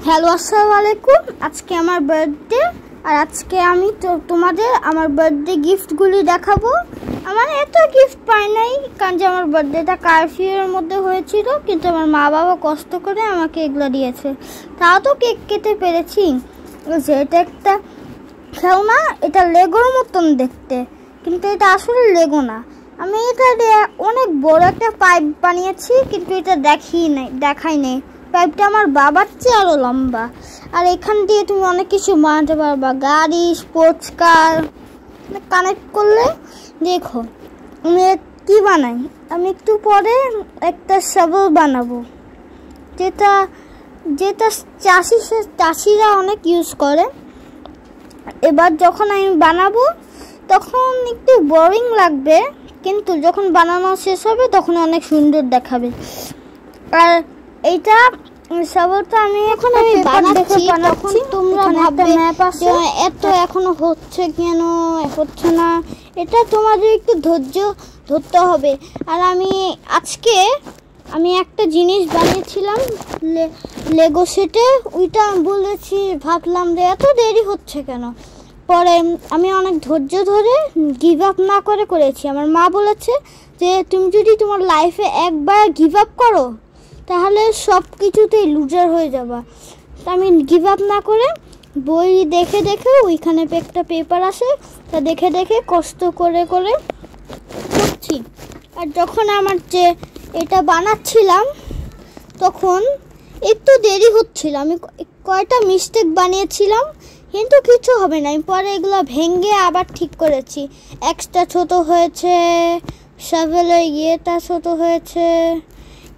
Hello আসসালামু আলাইকুম। আজকে আমার বার্থডে আর আজকে আমি তোমাদের আমার বার্থডে গিফটগুলি দেখাবো। আমার এত গিফট পাই নাই কারণ যে আমার বার্থডেটা কারফিউর মধ্যে হয়েছিল, কিন্তু আমার মা বাবা কষ্ট করে আমাকে এগুলো দিয়েছে। তাও তো কেক কেটে পেরেছি। যে এটা একটা খেলনা, এটা লেগোর মতন দেখতে, কিন্তু এটা আসলে লেগো না। আমি এটা অনেক বড় একটা পাইপ বানিয়েছি, কিন্তু এটা দেখাই নেই। পাইপটা আমার বাবার চেয়ে আরও লম্বা। আর এখান দিয়ে তুমি অনেক কিছু বানাতে পারবা, গাড়ি, স্পোর্টস কার। কানেক্ট করলে দেখো আমি কি বানাই। আমি একটু পরে একটা শাবল বানাবো, যেটা চাষিরা অনেক ইউজ করে। এবার যখন আমি বানাবো তখন একটু বোরিং লাগবে, কিন্তু যখন বানানো শেষ হবে তখন অনেক সুন্দর দেখাবে। আর এইটা সবটা আমি বানাচ্ছি, তখন তোমরা ভাববে যে এত এখনো হচ্ছে কেন, হচ্ছে না। এটা তোমাদের একটু ধৈর্য ধরতে হবে। আর আজকে আমি একটা জিনিস বানিয়েছিলাম লেগো সেটে, ওইটা ভাবলাম যে এত দেরি হচ্ছে কেন। পরে আমি অনেক ধৈর্য ধরে গিভ আপ না করে করেছি। আমার মা বলেছে যে তুমি যদি তোমার লাইফে একবার গিভ আপ করো তাহলে সব কিছুতেই লুজার হয়ে যাবা। তা আমি গিভ আপ না করে বই দেখে দেখে, ওইখানে একটা পেপার আসে, তা দেখে দেখে কষ্ট করে করে করছি। আর যখন আমার যে এটা বানাচ্ছিলাম তখন একটু দেরি হচ্ছিল, আমি কয়টা মিস্টেক বানিয়েছিলাম, কিন্তু কিছু হবে না। আমি পরে এগুলো ভেঙে আবার ঠিক করেছি। এক্সট্রা ছোট হয়েছে, শাভেলের ইয়েটা ছোট হয়েছে,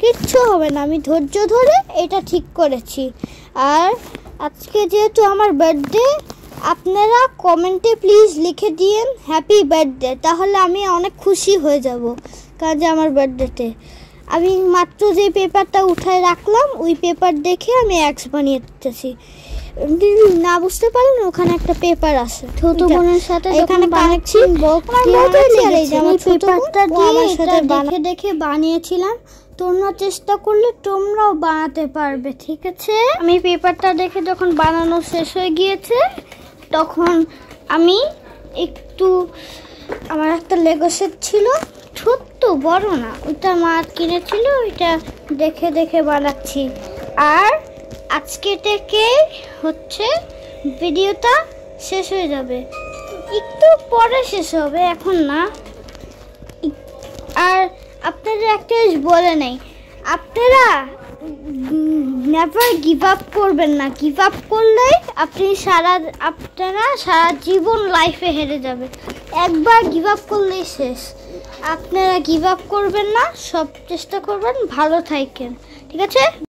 কিচ্ছু হবে না। আমি ধৈর্য ধরে এটা ঠিক করেছি। আর আজকে যেহেতু আমার বার্থডে, আপনারা কমেন্টে প্লিজ লিখে দিয়েন হ্যাপি বার্থডে, তাহলে আমি অনেক খুশি হয়ে যাব। কারণ যে আমার বার্থডেতে আমি মাত্র যে পেপারটা উঠায় রাখলাম, ওই পেপার দেখে আমি এক্স বানিয়ে দিতেছি। না বুঝতে পারেন, ওখানে একটা পেপার আছে, ছোট বোনের সাথে এখানে কানেকশন পেপারটা দেখে দেখে বানিয়েছিলাম। তোমরা চেষ্টা করলে তোমরাও বানাতে পারবে, ঠিক আছে? আমি পেপারটা দেখে যখন বানানো শেষ হয়ে গিয়েছে তখন আমি আমার একটা লেগো সেট ছিল, ছোট্ট, বড় না, ওইটা মা কিনেছিল, ওইটা দেখে দেখে বানাচ্ছি। আর আজকে থেকে ভিডিওটা শেষ হয়ে যাবে, একটু পরে শেষ হবে, এখন না। আর আপনাদের একটা বলে নেই, আপনারা নেভার গিভ আপ করবেন না। গিভ আপ করলে আপনারা সারা জীবন লাইফে হেরে যাবে। একবার গিভ আপ করলেই শেষ। আপনারা গিভ আপ করবেন না, সব চেষ্টা করবেন, ভালো থাকেন, ঠিক আছে?